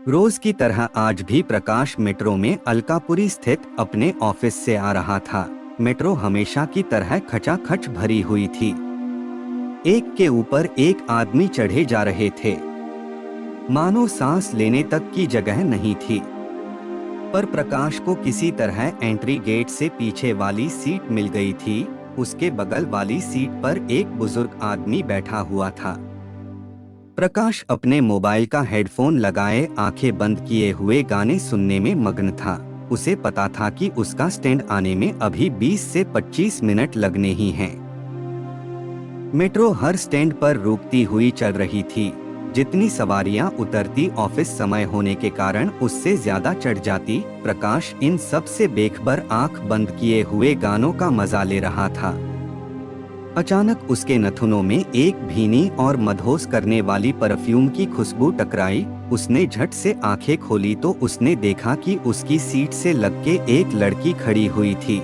रोज की तरह आज भी प्रकाश मेट्रो में अलकापुरी स्थित अपने ऑफिस से आ रहा था। मेट्रो हमेशा की तरह खचाखच भरी हुई थी। एक के ऊपर एक आदमी चढ़े जा रहे थे, मानो सांस लेने तक की जगह नहीं थी। पर प्रकाश को किसी तरह एंट्री गेट से पीछे वाली सीट मिल गई थी। उसके बगल वाली सीट पर एक बुजुर्ग आदमी बैठा हुआ था। प्रकाश अपने मोबाइल का हेडफोन लगाए आंखें बंद किए हुए गाने सुनने में मग्न था। उसे पता था कि उसका स्टैंड आने में अभी 20 से 25 मिनट लगने ही हैं। मेट्रो हर स्टैंड पर रुकती हुई चल रही थी। जितनी सवारियां उतरती ऑफिस समय होने के कारण उससे ज्यादा चढ़ जाती। प्रकाश इन सब से बेखबर आंख बंद किए हुए गानों का मजा ले रहा था। अचानक उसके नथुनों में एक भीनी और मदहोश करने वाली परफ्यूम की खुशबू टकराई। उसने झट से आंखें खोली तो उसने देखा कि उसकी सीट से लग के एक लड़की खड़ी हुई थी।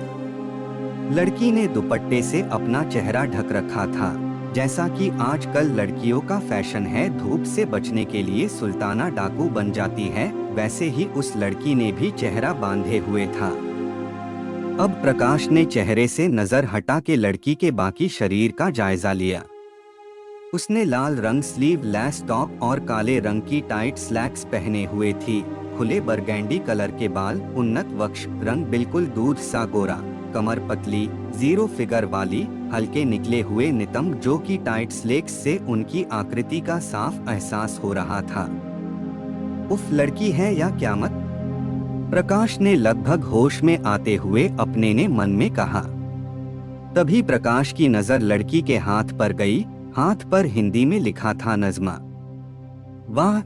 लड़की ने दुपट्टे से अपना चेहरा ढक रखा था। जैसा कि आजकल लड़कियों का फैशन है धूप से बचने के लिए सुल्ताना डाकू बन जाती है, वैसे ही उस लड़की ने भी चेहरा बांधे हुए था। अब प्रकाश ने चेहरे से नजर हटा के लड़की के बाकी शरीर का जायजा लिया। उसने लाल रंग स्लीव लेस टॉप और काले रंग की टाइट स्लैक्स पहने हुए थी। खुले बरगैंडी कलर के बाल, उन्नत वक्ष, रंग बिल्कुल दूध सा गोरा, कमर पतली, जीरो फिगर वाली, हल्के निकले हुए नितंब जो कि टाइट स्लेक्स से उनकी आकृति का साफ एहसास हो रहा था। उफ, लड़की है या क्यामत, प्रकाश ने लगभग होश में आते हुए अपने ने मन में कहा। तभी प्रकाश की नजर लड़की के हाथ पर गई। हाथ पर हिंदी में लिखा था नज़्मा। वाह,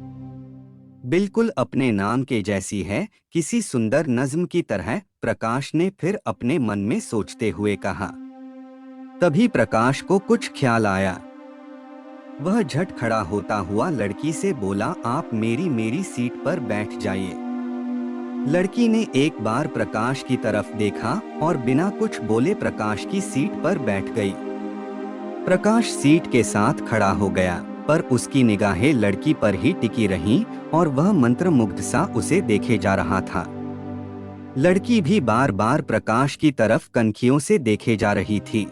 बिल्कुल अपने नाम के जैसी है, किसी सुंदर नज़्म की तरह, प्रकाश ने फिर अपने मन में सोचते हुए कहा। तभी प्रकाश को कुछ ख्याल आया। वह झट खड़ा होता हुआ लड़की से बोला, आप मेरी सीट पर बैठ जाइए। लड़की ने एक बार प्रकाश की तरफ देखा और बिना कुछ बोले प्रकाश की सीट पर बैठ गई। प्रकाश सीट के साथ खड़ा हो गया, पर उसकी निगाहें लड़की पर ही टिकी रहीं और वह मंत्रमुग्ध सा उसे देखे जा रहा था। लड़की भी बार बार प्रकाश की तरफ कनखियों से देखे जा रही थी।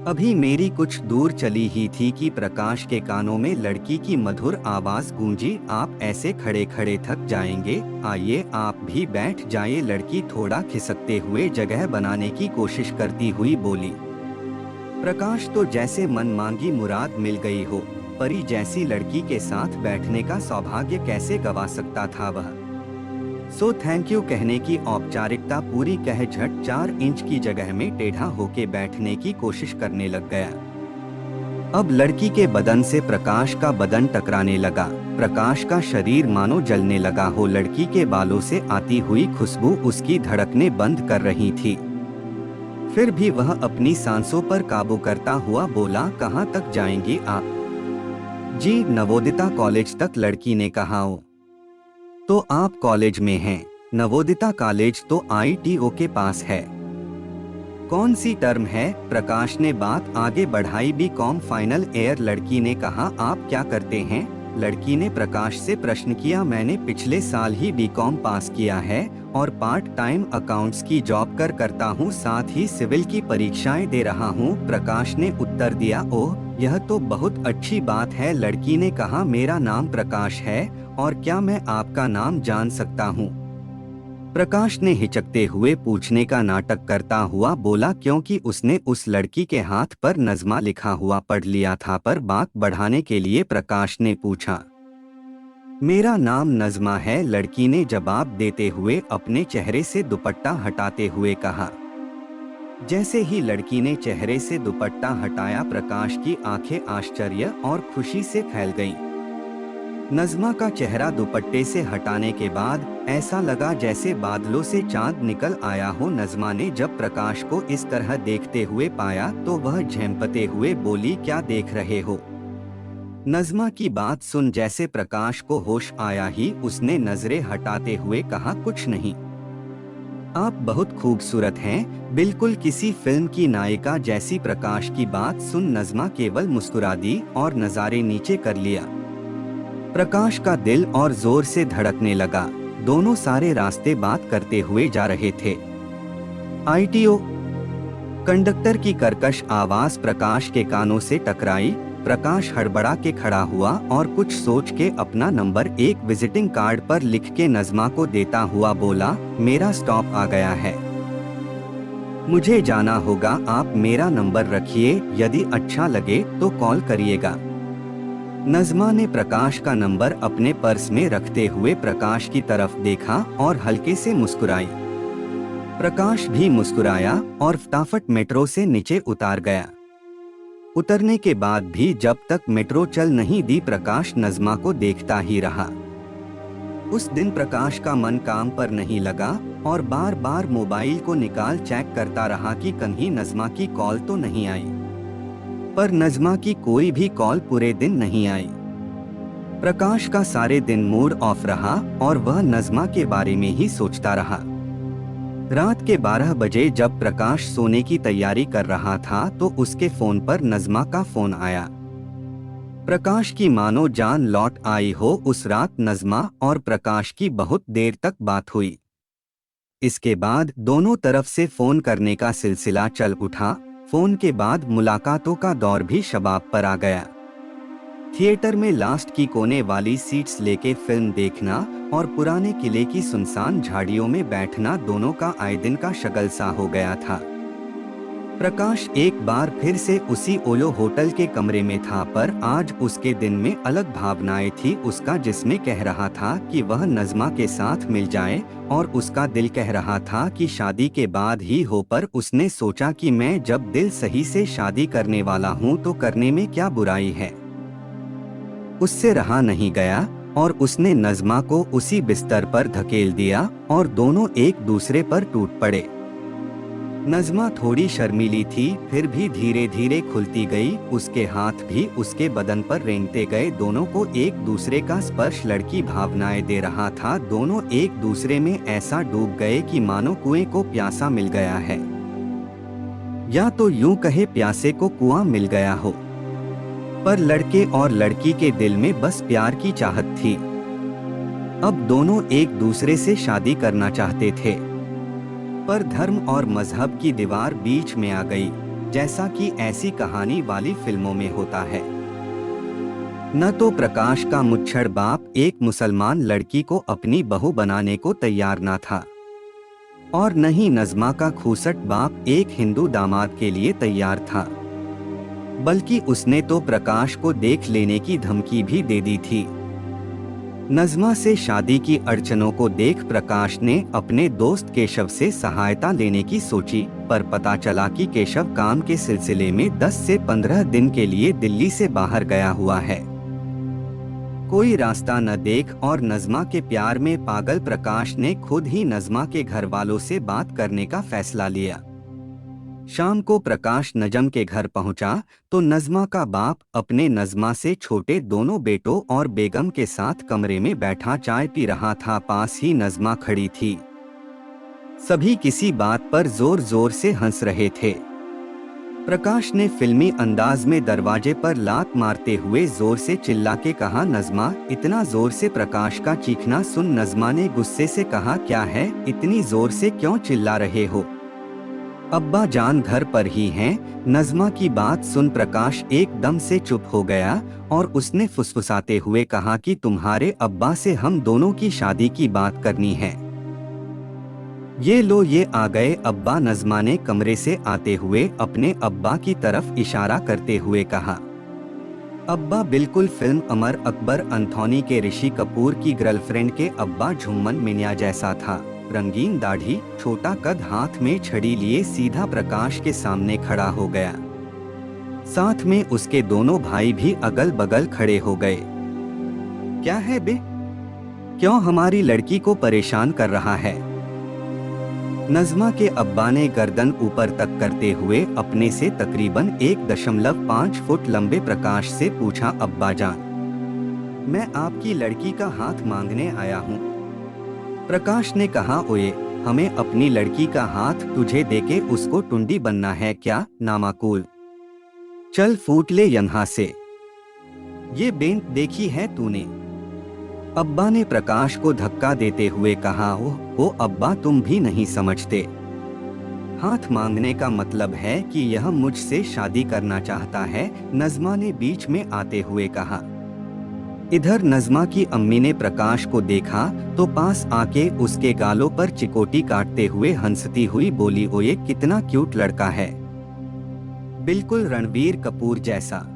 अभी मेरी कुछ दूर चली ही थी कि प्रकाश के कानों में लड़की की मधुर आवाज गूंजी, आप ऐसे खड़े खड़े थक जाएंगे, आइए आप भी बैठ जाइए। लड़की थोड़ा खिसकते हुए जगह बनाने की कोशिश करती हुई बोली। प्रकाश तो जैसे मन मांगी मुराद मिल गई हो, परी जैसी लड़की के साथ बैठने का सौभाग्य कैसे गवा सकता था वह। सो थैंक यू कहने की औपचारिकता पूरी कह झट 4 इंच की जगह में टेढ़ा होके बैठने की कोशिश करने लग गया। अब लड़की के बदन से प्रकाश का बदन टकराने लगा। प्रकाश का शरीर मानो जलने लगा हो। लड़की के बालों से आती हुई खुशबू उसकी धड़कनें बंद कर रही थी। फिर भी वह अपनी सांसों पर काबू करता हुआ बोला, कहाँ तक जाएंगी आप? जी, नवोदिता कॉलेज तक, लड़की ने कहा। ओ, तो आप कॉलेज में हैं? नवोदिता कॉलेज तो आईटीओ के पास है। कौन सी टर्म है? प्रकाश ने बात आगे बढ़ाई। BCom final year. लड़की ने कहा, आप क्या करते हैं? लड़की ने प्रकाश से प्रश्न किया। मैंने पिछले साल ही बीकॉम पास किया है और पार्ट टाइम अकाउंट्स की जॉब करता हूँ, साथ ही सिविल की परीक्षाएं दे रहा हूँ, प्रकाश ने उत्तर दिया। ओह, यह तो बहुत अच्छी बात है। लड़की ने कहा, मेरा नाम प्रकाश है और क्या मैं आपका नाम जान सकता हूँ? प्रकाश ने हिचकते हुए पूछने का नाटक करता हुआ बोला, क्योंकि उसने उस लड़की के हाथ पर नज़्मा लिखा हुआ पढ़ लिया था। पर बात बढ़ाने के लिए प्रकाश ने पूछा, मेरा नाम नज़्मा है, लड़की ने जवाब देते हुए अपने चेहरे से दुपट्टा हटाते हुए कहा। जैसे ही लड़की ने चेहरे से दुपट्टा हटाया, प्रकाश की आंखें आश्चर्य और खुशी से फैल गईं। नज़्मा का चेहरा दुपट्टे से हटाने के बाद ऐसा लगा जैसे बादलों से चांद निकल आया हो। नज़्मा ने जब प्रकाश को इस तरह देखते हुए पाया तो वह झेंपते हुए बोली, क्या देख रहे हो? नज़्मा की बात सुन जैसे प्रकाश को होश आया ही उसने नजरें हटाते हुए कहा, कुछ नहीं। आप बहुत खूबसूरत हैं, बिल्कुल किसी फिल्म की नायिका जैसी। प्रकाश की बात सुन नज़्मा केवल मुस्कुरा दी और नज़ारे नीचे कर लिया। प्रकाश का दिल और जोर से धड़कने लगा। दोनों सारे रास्ते बात करते हुए जा रहे थे। ITO। कंडक्टर की कर्कश आवाज प्रकाश के कानों से टकराई। प्रकाश हड़बड़ा के खड़ा हुआ और कुछ सोच के अपना नंबर एक विजिटिंग कार्ड पर लिख के नज़मा को देता हुआ बोला, मेरा स्टॉप आ गया है, मुझे जाना होगा, आप मेरा नंबर रखिए, यदि अच्छा लगे तो कॉल करिएगा। नज़मा ने प्रकाश का नंबर अपने पर्स में रखते हुए प्रकाश की तरफ देखा और हल्के से मुस्कुराई। प्रकाश भी मुस्कुराया और फटाफट मेट्रो से नीचे उतार गया। उतरने के बाद भी जब तक मेट्रो चल नहीं दी, प्रकाश नज़मा को देखता ही रहा। उस दिन प्रकाश का मन काम पर नहीं लगा और बार बार मोबाइल को निकाल चेक करता रहा कि कहीं नज़मा की कॉल तो नहीं आई। पर नज़मा की कोई भी कॉल पूरे दिन नहीं आई। प्रकाश का सारे दिन मूड ऑफ रहा और वह नज़मा के बारे में ही सोचता रहा। रात के 12 बजे जब प्रकाश सोने की तैयारी कर रहा था तो उसके फोन पर नज़मा का फोन आया। प्रकाश की मानो जान लौट आई हो। उस रात नज़मा और प्रकाश की बहुत देर तक बात हुई। इसके बाद दोनों तरफ से फोन करने का सिलसिला चल उठा। फोन के बाद मुलाकातों का दौर भी शबाब पर आ गया। थिएटर में लास्ट की कोने वाली सीट्स लेके फिल्म देखना और पुराने किले की सुनसान झाड़ियों में बैठना दोनों का आए दिन का शगल सा हो गया था। प्रकाश एक बार फिर से उसी ओलो होटल के कमरे में था, पर आज उसके दिन में अलग भावनाएं थी उसका, जिसमें कह रहा था कि वह नज़मा के साथ मिल जाए और उसका दिल कह रहा था कि शादी के बाद ही हो। पर उसने सोचा कि मैं जब दिल सही से शादी करने वाला हूँ तो करने में क्या बुराई है। उससे रहा नहीं गया और उसने नज़मा को उसी बिस्तर पर धकेल दिया और दोनों एक दूसरे पर टूट पड़े। नज़मा थोड़ी शर्मीली थी, फिर भी धीरे धीरे खुलती गई। उसके हाथ भी उसके बदन पर रेंगते गए। दोनों को एक दूसरे का स्पर्श लड़की भावनाएं दे रहा था। दोनों एक दूसरे में ऐसा डूब गए कि मानो कुएं को प्यासा मिल गया है, या तो यूं कहे प्यासे को कुआं मिल गया हो। पर लड़के और लड़की के दिल में बस प्यार की चाहत थी। अब दोनों एक दूसरे से शादी करना चाहते थे, पर धर्म और मजहब की दीवार बीच में आ गई, जैसा कि ऐसी कहानी वाली फिल्मों में होता है। न तो प्रकाश का मुच्छड़ बाप एक मुसलमान लड़की को अपनी बहू बनाने को तैयार न था और न ही नज़मा का खूसट बाप एक हिंदू दामाद के लिए तैयार था, बल्कि उसने तो प्रकाश को देख लेने की धमकी भी दे दी थी। नज़मा से शादी की अड़चनों को देख प्रकाश ने अपने दोस्त केशव से सहायता लेने की सोची, पर पता चला कि केशव काम के सिलसिले में 10 से 15 दिन के लिए दिल्ली से बाहर गया हुआ है। कोई रास्ता न देख और नज़मा के प्यार में पागल प्रकाश ने खुद ही नज़मा के घर वालों से बात करने का फैसला लिया। शाम को प्रकाश नजम के घर पहुंचा तो नज़मा का बाप अपने नज़मा से छोटे दोनों बेटों और बेगम के साथ कमरे में बैठा चाय पी रहा था। पास ही नज़मा खड़ी थी। सभी किसी बात पर जोर जोर से हंस रहे थे। प्रकाश ने फिल्मी अंदाज में दरवाजे पर लात मारते हुए जोर से चिल्ला के कहा, नज़मा। इतना जोर से प्रकाश का चीखना सुन नज़मा ने गुस्से से कहा, क्या है, इतनी जोर से क्यों चिल्ला रहे हो? अब्बा जान घर पर ही हैं। नज़मा की बात सुन प्रकाश एकदम से चुप हो गया और उसने फुसफुसाते हुए कहा कि तुम्हारे अब्बा से हम दोनों की शादी की बात करनी है। ये लो ये आ गए अब्बा, नज़मा ने कमरे से आते हुए अपने अब्बा की तरफ इशारा करते हुए कहा। अब्बा बिल्कुल फिल्म अमर अकबर अंथोनी के ऋषि कपूर की गर्लफ्रेंड के अब्बा झुम्मन मिन्या जैसा था। रंगीन दाढ़ी, छोटा कद, हाथ में छड़ी लिए सीधा प्रकाश के सामने खड़ा हो गया। साथ में उसके दोनों भाई भी अगल बगल खड़े हो गए। क्या है बे, क्यों हमारी लड़की को परेशान कर रहा है? नज़मा के अब्बा ने गर्दन ऊपर तक करते हुए अपने से तकरीबन 1.5 फुट लंबे प्रकाश से पूछा। अब्बा जान, मैं आपकी लड़की का हाथ मांगने आया हूँ। प्रकाश ने कहा, ओए, हमें अपनी लड़की का हाथ तुझे देके उसको टुंडी बनना है क्या? नामाकूल, चल फूट ले यहाँ से। ये बेंत देखी है तूने? अब्बा ने प्रकाश को धक्का देते हुए कहा, ओ अब्बा, तुम भी नहीं समझते। हाथ मांगने का मतलब है कि यह मुझसे शादी करना चाहता है, नज़मा ने बीच में आते हुए कहा। इधर नज़मा की अम्मी ने प्रकाश को देखा तो पास आके उसके गालों पर चिकोटी काटते हुए हंसती हुई बोली, ओ ये कितना क्यूट लड़का है, बिल्कुल रणवीर कपूर जैसा।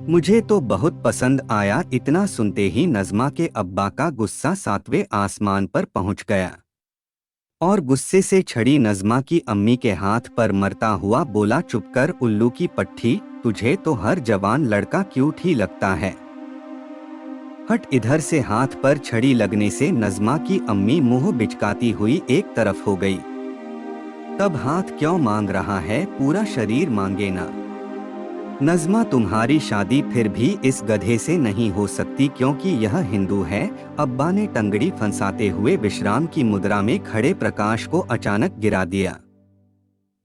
मुझे तो बहुत पसंद आया। इतना सुनते ही नज़मा के अब्बा का गुस्सा 7वें आसमान पर पहुंच गया और गुस्से से छड़ी नज़मा की अम्मी के हाथ पर मरता हुआ बोला, चुप कर उल्लू की पट्टी, तुझे तो हर जवान लड़का क्यूट ही लगता है। हट इधर से। हाथ पर छड़ी लगने से नज़मा की अम्मी मुंह बिचकाती हुई एक तरफ हो गई। तब हाथ क्यों मांग रहा है, पूरा शरीर मांगे ना। नज़मा, तुम्हारी शादी फिर भी इस गधे से नहीं हो सकती क्योंकि यह हिंदू है। अब्बा ने टंगड़ी फंसाते हुए विश्राम की मुद्रा में खड़े प्रकाश को अचानक गिरा दिया।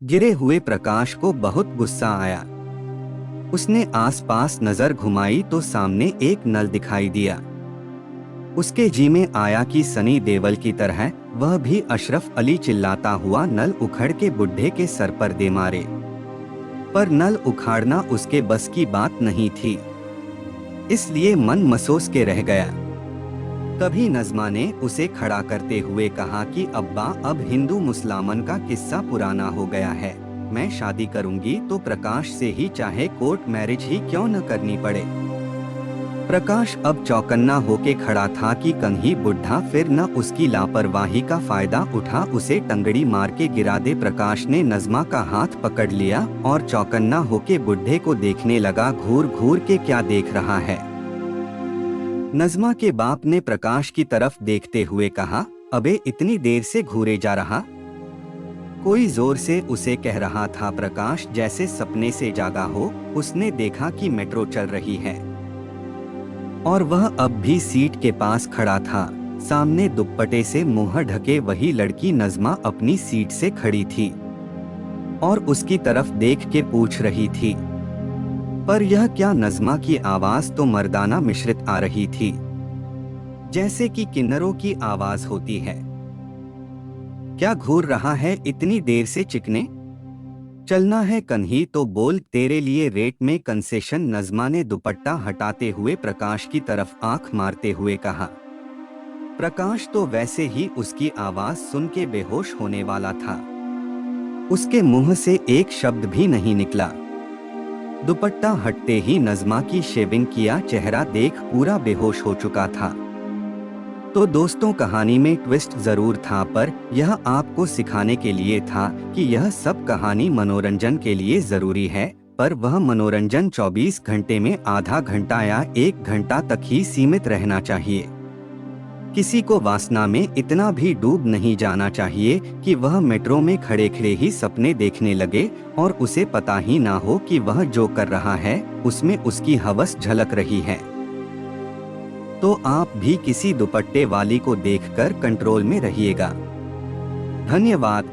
गिरे हुए प्रकाश को बहुत गुस्सा आया। उसने आसपास नजर घुमाई तो सामने एक नल दिखाई दिया। उसके जी में आया कि सनी देओल की तरह वह भी अशरफ अली चिल्लाता हुआ नल उखड़ के बुढ़े के सर पर दे मारे, पर नल उखाड़ना उसके बस की बात नहीं थी, इसलिए मन मसोस के रह गया। तभी नज़मा ने उसे खड़ा करते हुए कहा कि अब्बा, अब हिंदू मुसलमान का किस्सा पुराना हो गया है। मैं शादी करूंगी तो प्रकाश से ही, चाहे कोर्ट मैरिज ही क्यों न करनी पड़े। प्रकाश अब चौकन्ना होके खड़ा था कि कहीं बुढ़ा फिर न उसकी लापरवाही का फायदा उठा उसे टंगड़ी मार के गिरा दे। प्रकाश ने नज़मा का हाथ पकड़ लिया और चौकन्ना होके बुढ़े को देखने लगा। घूर घूर के क्या देख रहा है? नज़मा के बाप ने प्रकाश की तरफ देखते हुए कहा, अबे इतनी देर से घूरे जा रहा? कोई जोर से उसे कह रहा था। प्रकाश जैसे सपने से जागा हो, उसने देखा कि मेट्रो चल रही है और वह अब भी सीट के पास खड़ा था। सामने दुपट्टे से मुंह ढके वही लड़की नज़मा अपनी सीट से खड़ी थी और उसकी तरफ देख के पूछ रही थी, पर यह क्या? नज़मा की आवाज तो मर्दाना मिश्रित आ रही थी, जैसे कि किन्नरों की आवाज होती है। क्या घूर रहा है इतनी देर से? चिकने चलना है कन्ही तो बोल, तेरे लिए रेट में कंसेशन। नज़मा ने दुपट्टा हटाते हुए प्रकाश की तरफ आंख मारते हुए कहा। प्रकाश तो वैसे ही उसकी आवाज सुन के बेहोश होने वाला था। उसके मुंह से एक शब्द भी नहीं निकला। दुपट्टा हटते ही नज़मा की शेविंग किया चेहरा देख पूरा बेहोश हो चुका था। तो दोस्तों, कहानी में ट्विस्ट जरूर था, पर यह आपको सिखाने के लिए था कि यह सब कहानी मनोरंजन के लिए जरूरी है, पर वह मनोरंजन 24 घंटे में आधा घंटा या 1 घंटा तक ही सीमित रहना चाहिए। किसी को वासना में इतना भी डूब नहीं जाना चाहिए कि वह मेट्रो में खड़े खड़े ही सपने देखने लगे और उसे पता ही ना हो कि वह जो कर रहा है उसमें उसकी हवस झलक रही है। तो आप भी किसी दुपट्टे वाली को देखकर कंट्रोल में रहिएगा। धन्यवाद।